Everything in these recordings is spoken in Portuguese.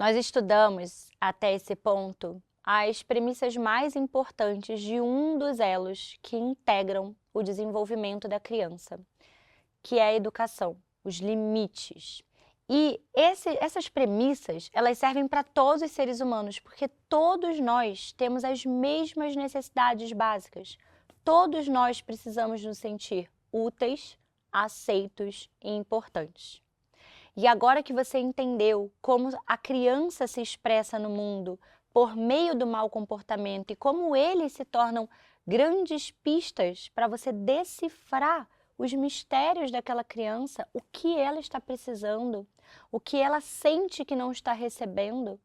Nós estudamos, até esse ponto, as premissas mais importantes de um dos elos que integram o desenvolvimento da criança, que é a educação, os limites. E essas premissas, elas servem para todos os seres humanos, porque todos nós temos as mesmas necessidades básicas. Todos nós precisamos nos sentir úteis, aceitos e importantes. E agora que você entendeu como a criança se expressa no mundo por meio do mau comportamento e como eles se tornam grandes pistas para você decifrar os mistérios daquela criança, o que ela está precisando, o que ela sente que não está recebendo,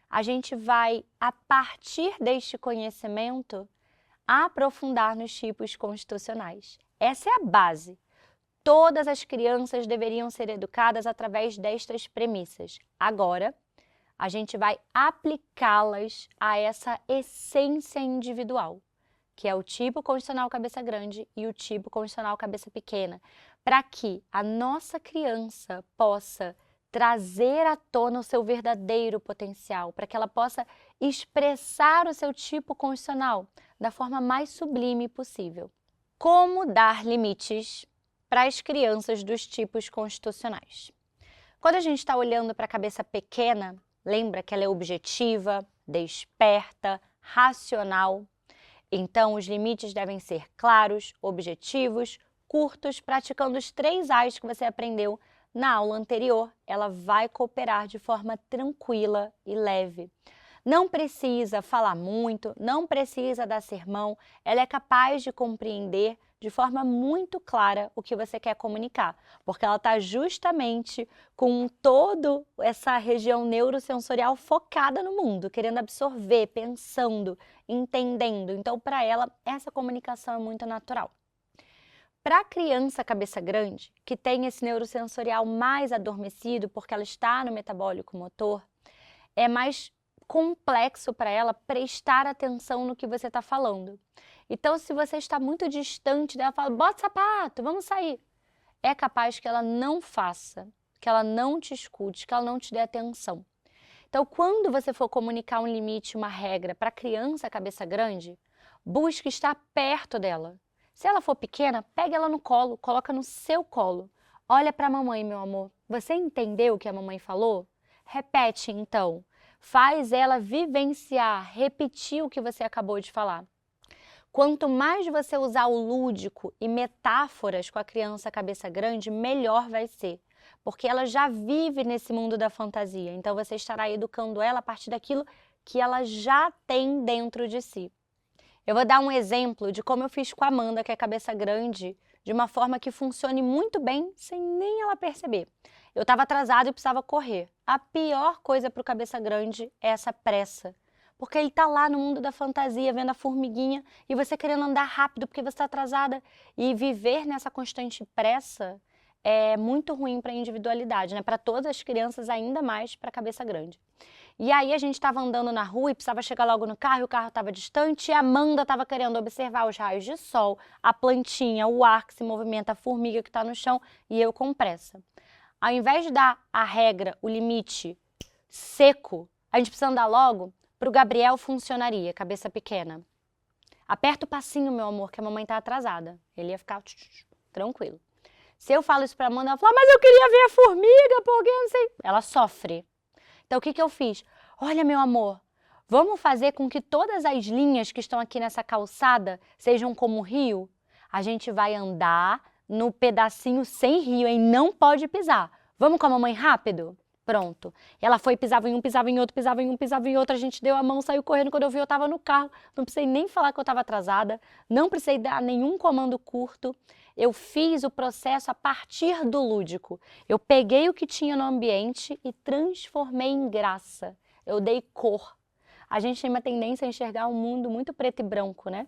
a gente vai, a partir deste conhecimento, aprofundar nos tipos constitucionais. Essa é a base. Todas as crianças deveriam ser educadas através destas premissas. Agora, a gente vai aplicá-las a essa essência individual, que é o tipo constitucional cabeça grande e o tipo constitucional cabeça pequena, para que a nossa criança possa trazer à tona o seu verdadeiro potencial, para que ela possa expressar o seu tipo constitucional da forma mais sublime possível. Como dar limites para as crianças dos tipos constitucionais? Quando a gente está olhando para a cabeça pequena, lembra que ela é objetiva, desperta, racional. Então, os limites devem ser claros, objetivos, curtos, praticando os 3 A's que você aprendeu na aula anterior. Ela vai cooperar de forma tranquila e leve. Não precisa falar muito, não precisa dar sermão, ela é capaz de compreender de forma muito clara o que você quer comunicar, porque ela está justamente com toda essa região neurosensorial focada no mundo, querendo absorver, pensando, entendendo. Então, para ela, essa comunicação é muito natural. Para a criança cabeça grande, que tem esse neurosensorial mais adormecido, porque ela está no metabólico motor, é mais complexo para ela prestar atenção no que você está falando. Então, se você está muito distante dela, fala, bota sapato, vamos sair. É capaz que ela não faça, que ela não te escute, que ela não te dê atenção. Então, quando você for comunicar um limite, uma regra para a criança cabeça grande, busque estar perto dela. Se ela for pequena, pegue ela no colo, coloca no seu colo. Olha para a mamãe, meu amor. Você entendeu o que a mamãe falou? Repete, então. Faz ela vivenciar, repetir o que você acabou de falar. Quanto mais você usar o lúdico e metáforas com a criança cabeça grande, melhor vai ser. Porque ela já vive nesse mundo da fantasia. Então, você estará educando ela a partir daquilo que ela já tem dentro de si. Eu vou dar um exemplo de como eu fiz com a Amanda, que é cabeça grande, de uma forma que funcione muito bem, sem nem ela perceber. Eu estava atrasada e precisava correr. A pior coisa para o cabeça grande é essa pressa. Porque ele está lá no mundo da fantasia, vendo a formiguinha, e você querendo andar rápido porque você está atrasada. E viver nessa constante pressa é muito ruim para a individualidade, né? Para todas as crianças, ainda mais para a cabeça grande. E aí a gente estava andando na rua e precisava chegar logo no carro, e o carro estava distante, e a Amanda estava querendo observar os raios de sol, a plantinha, o ar que se movimenta, a formiga que está no chão, e eu com pressa. Ao invés de dar a regra, o limite seco, a gente precisa andar logo, para o Gabriel funcionaria, cabeça pequena. Aperta o passinho, meu amor, que a mamãe está atrasada. Ele ia ficar tranquilo. Se eu falo isso para a Amanda, ela fala, mas eu queria ver a formiga, porque eu não sei. Ela sofre. Então, o que eu fiz? Olha, meu amor, vamos fazer com que todas as linhas que estão aqui nessa calçada sejam como o rio? A gente vai andar no pedacinho sem rio, hein? Não pode pisar. Vamos com a mamãe rápido? Pronto. Ela foi, pisava em um, pisava em outro, pisava em um, pisava em outro. A gente deu a mão, saiu correndo. Quando eu vi, eu estava no carro. Não precisei nem falar que eu estava atrasada. Não precisei dar nenhum comando curto. Eu fiz o processo a partir do lúdico. Eu peguei o que tinha no ambiente e transformei em graça. Eu dei cor. A gente tem uma tendência a enxergar um mundo muito preto e branco, né?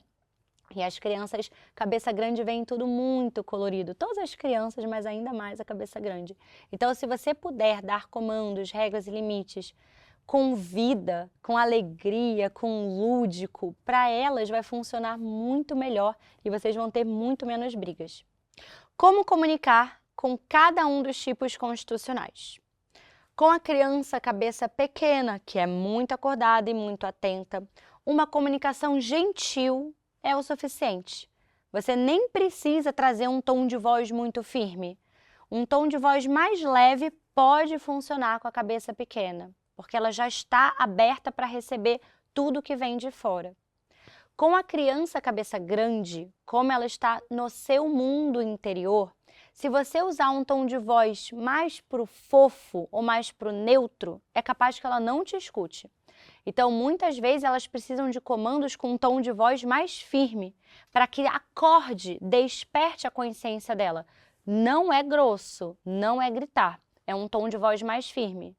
E as crianças, cabeça grande, veem tudo muito colorido. Todas as crianças, mas ainda mais a cabeça grande. Então, se você puder dar comandos, regras e limites com vida, com alegria, com lúdico, para elas vai funcionar muito melhor e vocês vão ter muito menos brigas. Como comunicar com cada um dos tipos constitucionais? Com a criança cabeça pequena, que é muito acordada e muito atenta, uma comunicação gentil é o suficiente. Você nem precisa trazer um tom de voz muito firme. Um tom de voz mais leve pode funcionar com a cabeça pequena, porque ela já está aberta para receber tudo que vem de fora. Com a criança cabeça grande, como ela está no seu mundo interior, se você usar um tom de voz mais pro fofo ou mais pro neutro, é capaz que ela não te escute. Então, muitas vezes elas precisam de comandos com um tom de voz mais firme, para que acorde, desperte a consciência dela. Não é grosso, não é gritar, é um tom de voz mais firme.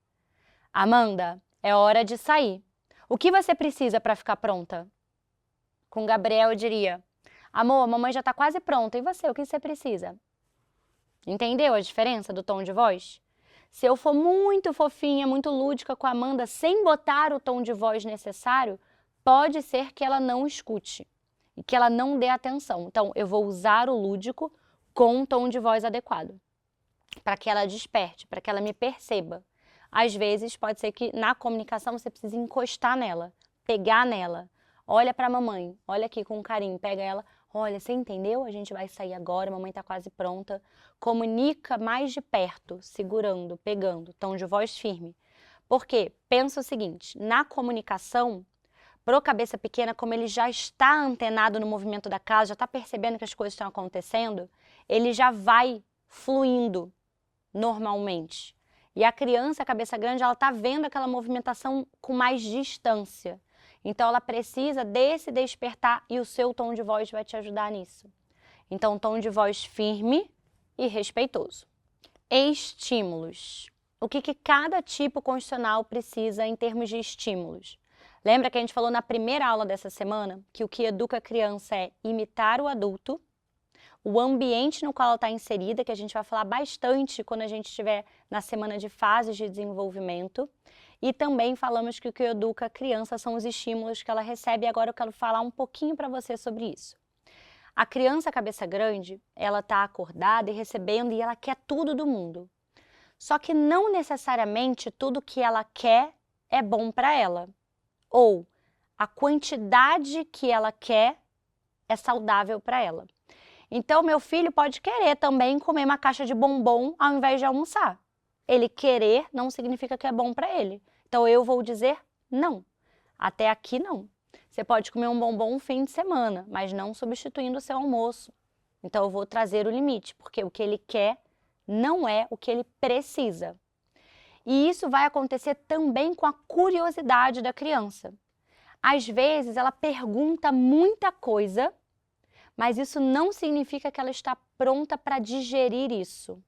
Amanda, é hora de sair. O que você precisa para ficar pronta? Com Gabriel eu diria, amor, a mamãe já está quase pronta, e você, o que você precisa? Entendeu a diferença do tom de voz? Se eu for muito fofinha, muito lúdica com a Amanda, sem botar o tom de voz necessário, pode ser que ela não escute e que ela não dê atenção. Então, eu vou usar o lúdico com um tom de voz adequado, para que ela desperte, para que ela me perceba. Às vezes, pode ser que na comunicação você precise encostar nela, pegar nela. Olha para a mamãe, olha aqui com carinho, pega ela. Olha, você entendeu? A gente vai sair agora, a mamãe está quase pronta. Comunica mais de perto, segurando, pegando, tom de voz firme. Porque, pensa o seguinte, na comunicação, pro cabeça pequena, como ele já está antenado no movimento da casa, já está percebendo que as coisas estão acontecendo, ele já vai fluindo normalmente. E a criança, a cabeça grande, ela está vendo aquela movimentação com mais distância. Então, ela precisa desse despertar e o seu tom de voz vai te ajudar nisso. Então, tom de voz firme e respeitoso. Estímulos. O que cada tipo constitucional precisa em termos de estímulos? Lembra que a gente falou na primeira aula dessa semana que o que educa a criança é imitar o adulto, o ambiente no qual ela está inserida, que a gente vai falar bastante quando a gente estiver na semana de fases de desenvolvimento. E também falamos que o que educa a criança são os estímulos que ela recebe, e agora eu quero falar um pouquinho para você sobre isso. A criança cabeça grande, ela está acordada e recebendo e ela quer tudo do mundo. Só que não necessariamente tudo que ela quer é bom para ela. Ou a quantidade que ela quer é saudável para ela. Então, meu filho pode querer também comer uma caixa de bombom ao invés de almoçar. Ele querer não significa que é bom para ele. Então, eu vou dizer não. Até aqui, não. Você pode comer um bombom um fim de semana, mas não substituindo o seu almoço. Então, eu vou trazer o limite, porque o que ele quer não é o que ele precisa. E isso vai acontecer também com a curiosidade da criança. Às vezes, ela pergunta muita coisa, mas isso não significa que ela está pronta para digerir isso.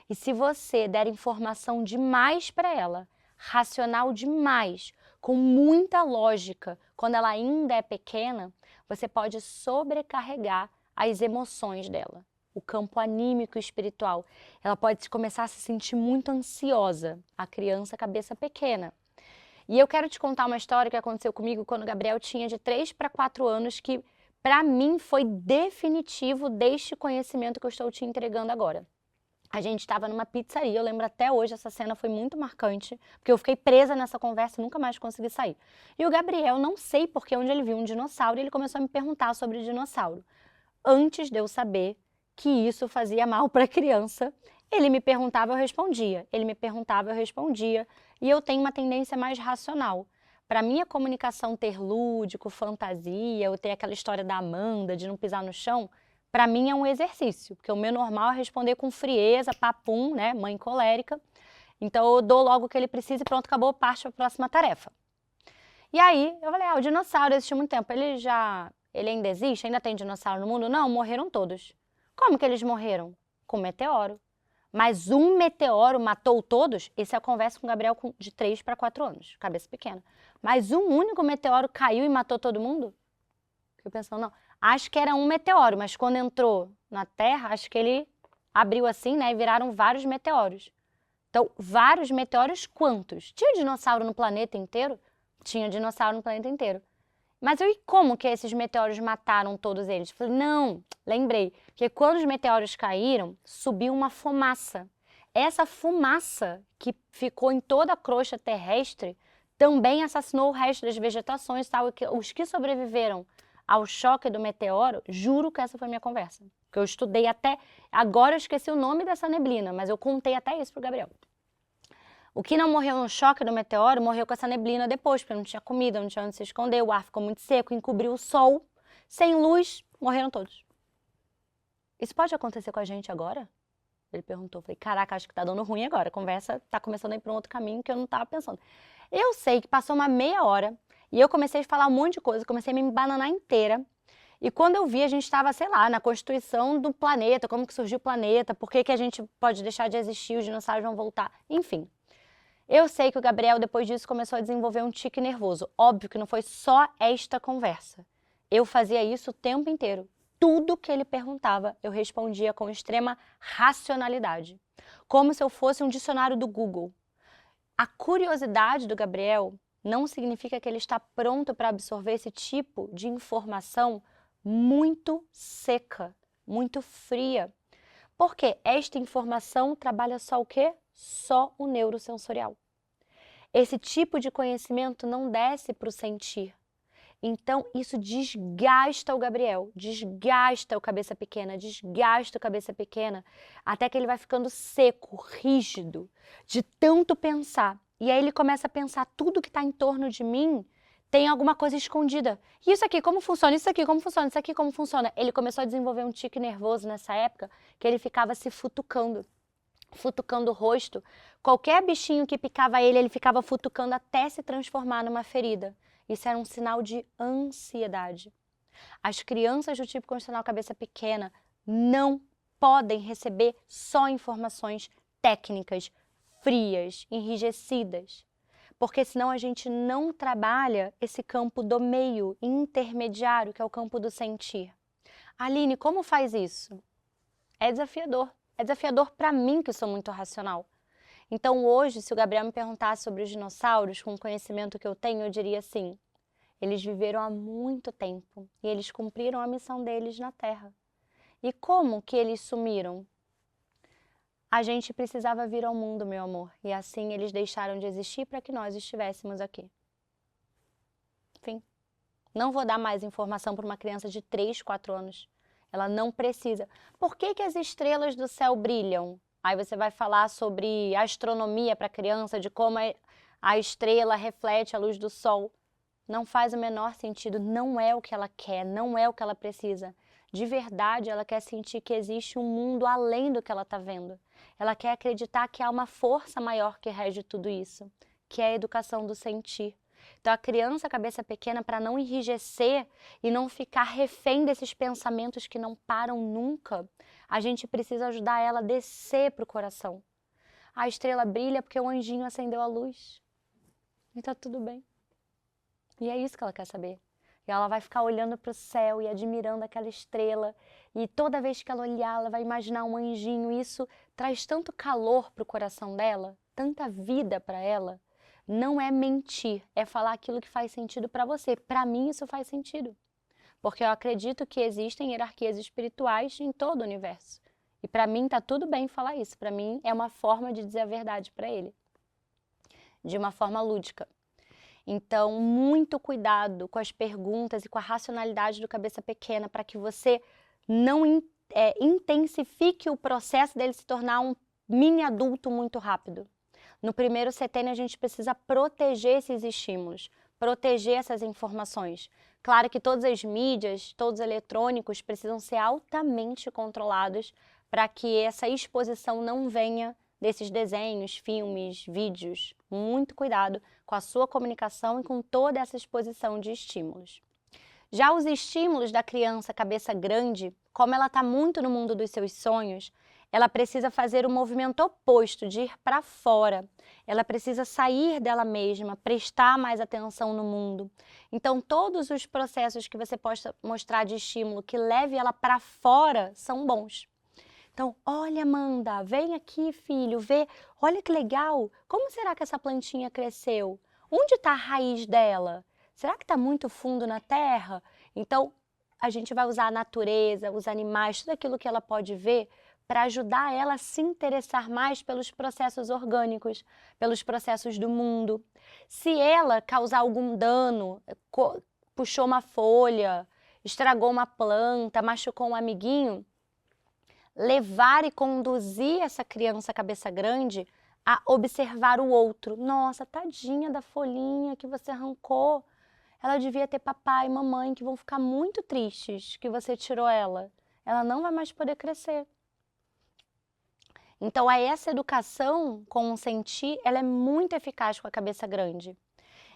E se você der informação demais para ela, racional demais, com muita lógica, quando ela ainda é pequena, você pode sobrecarregar as emoções dela, o campo anímico e espiritual. Ela pode começar a se sentir muito ansiosa, a criança cabeça pequena. E eu quero te contar uma história que aconteceu comigo quando o Gabriel tinha de 3 para 4 anos, que para mim foi definitivo deste conhecimento que eu estou te entregando agora. A gente estava numa pizzaria, eu lembro até hoje, essa cena foi muito marcante, porque eu fiquei presa nessa conversa e nunca mais consegui sair. E o Gabriel, não sei porque, onde ele viu um dinossauro, ele começou a me perguntar sobre dinossauro. Antes de eu saber que isso fazia mal para a criança, ele me perguntava, eu respondia. Ele me perguntava, eu respondia. E eu tenho uma tendência mais racional. Para mim, a comunicação ter lúdico, fantasia, ou ter aquela história da Amanda, de não pisar no chão, para mim é um exercício, porque o meu normal é responder com frieza, papum, né, mãe colérica. Então eu dou logo o que ele precisa e pronto, acabou, parte para a próxima tarefa. E aí eu falei, o dinossauro existe há muito tempo, ele ainda existe? Ainda tem dinossauro no mundo? Não, morreram todos. Como que eles morreram? Com meteoro. Mas um meteoro matou todos? Essa é a conversa com o Gabriel de 3 para 4 anos, cabeça pequena. Mas um único meteoro caiu e matou todo mundo? Eu pensando, não. Acho que era um meteoro, mas quando entrou na Terra, acho que ele abriu assim, né, e viraram vários meteoros. Então, vários meteoros quantos? Tinha dinossauro no planeta inteiro? Tinha dinossauro no planeta inteiro. Mas e como que esses meteoros mataram todos eles? Falei, não, lembrei, que quando os meteoros caíram, subiu uma fumaça. essa fumaça que ficou em toda a crosta terrestre também assassinou o resto das vegetações, tal. Os que sobreviveram ao choque do meteoro, juro que essa foi a minha conversa. Que eu estudei até... Agora eu esqueci o nome dessa neblina, mas eu contei até isso pro Gabriel. O que não morreu no choque do meteoro, morreu com essa neblina depois, porque não tinha comida, não tinha onde se esconder, o ar ficou muito seco, encobriu o sol, sem luz, morreram todos. Isso pode acontecer com a gente agora? Ele perguntou. Falei, caraca, acho que tá dando ruim agora, a conversa tá começando a ir pra um outro caminho que eu não tava pensando. Eu sei que passou uma meia hora e eu comecei a falar um monte de coisa, comecei a me embananar inteira. E quando eu vi, a gente estava, sei lá, na constituição do planeta, como que surgiu o planeta, por que que a gente pode deixar de existir, os dinossauros vão voltar, enfim. Eu sei que o Gabriel, depois disso, começou a desenvolver um tique nervoso. Óbvio que não foi só esta conversa. Eu fazia isso o tempo inteiro. Tudo que ele perguntava, eu respondia com extrema racionalidade. Como se eu fosse um dicionário do Google. A curiosidade do Gabriel não significa que ele está pronto para absorver esse tipo de informação muito seca, muito fria. Porque esta informação trabalha só o quê? Só o neurosensorial. Esse tipo de conhecimento não desce para o sentir. Então, isso desgasta o Gabriel, desgasta o cabeça pequena, até que ele vai ficando seco, rígido, de tanto pensar. E aí ele começa a pensar, tudo que está em torno de mim tem alguma coisa escondida. E isso aqui, como funciona? Isso aqui, como funciona? Isso aqui, como funciona? Ele começou a desenvolver um tique nervoso nessa época, que ele ficava se futucando o rosto. Qualquer bichinho que picava ele ficava futucando até se transformar numa ferida. Isso era um sinal de ansiedade. As crianças do tipo constitucional cabeça pequena não podem receber só informações técnicas, frias, enrijecidas. Porque senão a gente não trabalha esse campo do meio intermediário, que é o campo do sentir. Aline, como faz isso? É desafiador. É desafiador para mim, que sou muito racional. Então hoje, se o Gabriel me perguntasse sobre os dinossauros, com o conhecimento que eu tenho, eu diria assim, eles viveram há muito tempo e eles cumpriram a missão deles na Terra. E como que eles sumiram? A gente precisava vir ao mundo, meu amor, e assim eles deixaram de existir para que nós estivéssemos aqui. Enfim, não vou dar mais informação para uma criança de 3, 4 anos. Ela não precisa. Por que que as estrelas do céu brilham? Aí você vai falar sobre astronomia para a criança, de como a estrela reflete a luz do sol. Não faz o menor sentido, não é o que ela quer, não é o que ela precisa. De verdade, ela quer sentir que existe um mundo além do que ela está vendo. Ela quer acreditar que há uma força maior que rege tudo isso, que é a educação do sentir. Então, a criança cabeça pequena, para não enrijecer e não ficar refém desses pensamentos que não param nunca, a gente precisa ajudar ela a descer para o coração. A estrela brilha porque o anjinho acendeu a luz. E tá tudo bem. E é isso que ela quer saber. E ela vai ficar olhando para o céu e admirando aquela estrela. E toda vez que ela olhar, ela vai imaginar um anjinho. E isso traz tanto calor para o coração dela, tanta vida para ela. Não é mentir, é falar aquilo que faz sentido para você. Para mim isso faz sentido. Porque eu acredito que existem hierarquias espirituais em todo o universo. E para mim tá tudo bem falar isso. Para mim é uma forma de dizer a verdade para ele. De uma forma lúdica. Então, muito cuidado com as perguntas e com a racionalidade do cabeça pequena para que você não intensifique o processo dele se tornar um mini adulto muito rápido. No primeiro setênio, a gente precisa proteger esses estímulos, proteger essas informações. Claro que todas as mídias, todos os eletrônicos precisam ser altamente controlados para que essa exposição não venha desses desenhos, filmes, vídeos. Muito cuidado com a sua comunicação e com toda essa exposição de estímulos. Já os estímulos da criança cabeça grande, como ela está muito no mundo dos seus sonhos, ela precisa fazer o movimento oposto, de ir para fora. Ela precisa sair dela mesma, prestar mais atenção no mundo. Então, todos os processos que você possa mostrar de estímulo que leve ela para fora são bons. Então, olha, Amanda, vem aqui, filho, vê. Olha que legal. Como será que essa plantinha cresceu? Onde está a raiz dela? Será que está muito fundo na terra? Então, a gente vai usar a natureza, os animais, tudo aquilo que ela pode ver para ajudar ela a se interessar mais pelos processos orgânicos, pelos processos do mundo. Se ela causar algum dano, puxou uma folha, estragou uma planta, machucou um amiguinho, levar e conduzir essa criança cabeça grande a observar o outro. Nossa, tadinha da folhinha que você arrancou. Ela devia ter papai e mamãe que vão ficar muito tristes que você tirou ela. Ela não vai mais poder crescer. Então, essa educação com o sentir, ela é muito eficaz com a cabeça grande.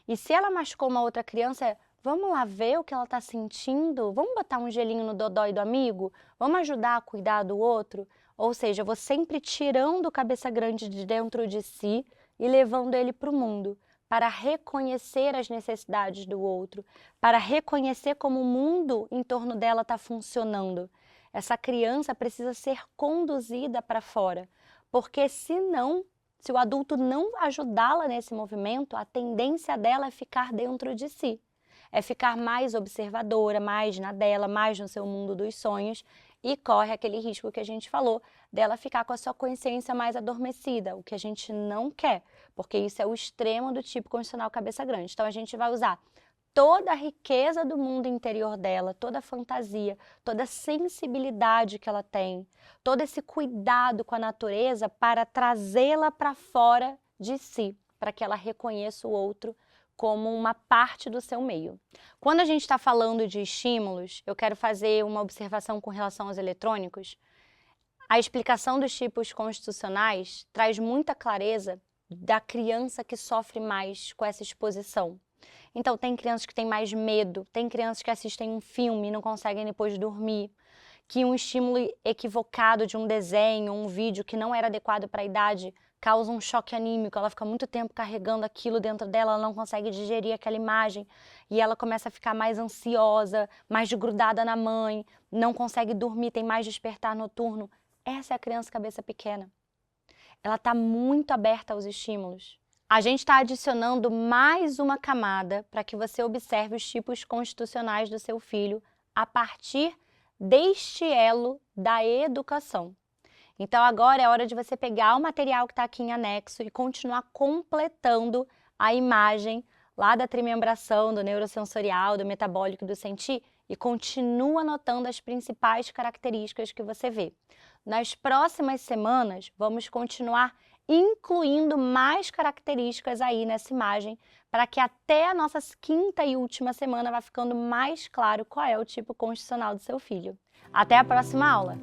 E se ela machucou uma outra criança, vamos lá ver o que ela está sentindo? Vamos botar um gelinho no dodói do amigo? Vamos ajudar a cuidar do outro? Ou seja, eu vou sempre tirando o cabeça grande de dentro de si e levando ele para o mundo, para reconhecer as necessidades do outro, para reconhecer como o mundo em torno dela está funcionando. Essa criança precisa ser conduzida para fora, porque senão, se o adulto não ajudá-la nesse movimento, a tendência dela é ficar dentro de si. É ficar mais observadora, mais na dela, mais no seu mundo dos sonhos e corre aquele risco que a gente falou, dela ficar com a sua consciência mais adormecida, o que a gente não quer, porque isso é o extremo do tipo constitucional cabeça grande. Então a gente vai usar toda a riqueza do mundo interior dela, toda a fantasia, toda a sensibilidade que ela tem, todo esse cuidado com a natureza para trazê-la para fora de si, para que ela reconheça o outro como uma parte do seu meio. Quando a gente está falando de estímulos, eu quero fazer uma observação com relação aos eletrônicos. A explicação dos tipos constitucionais traz muita clareza da criança que sofre mais com essa exposição. Então, tem crianças que têm mais medo, tem crianças que assistem um filme e não conseguem depois dormir, que um estímulo equivocado de um desenho, um vídeo que não era adequado para a idade, causa um choque anímico, ela fica muito tempo carregando aquilo dentro dela, ela não consegue digerir aquela imagem e ela começa a ficar mais ansiosa, mais grudada na mãe, não consegue dormir, tem mais despertar noturno. Essa é a criança cabeça pequena. Ela está muito aberta aos estímulos. A gente está adicionando mais uma camada para que você observe os tipos constitucionais do seu filho a partir deste elo da educação. Então agora é hora de você pegar o material que está aqui em anexo e continuar completando a imagem lá da trimembração, do neurosensorial, do metabólico e do sentir e continua anotando as principais características que você vê. Nas próximas semanas, vamos continuar incluindo mais características aí nessa imagem, para que até a nossa quinta e última semana vá ficando mais claro qual é o tipo constitucional do seu filho. Até a próxima aula!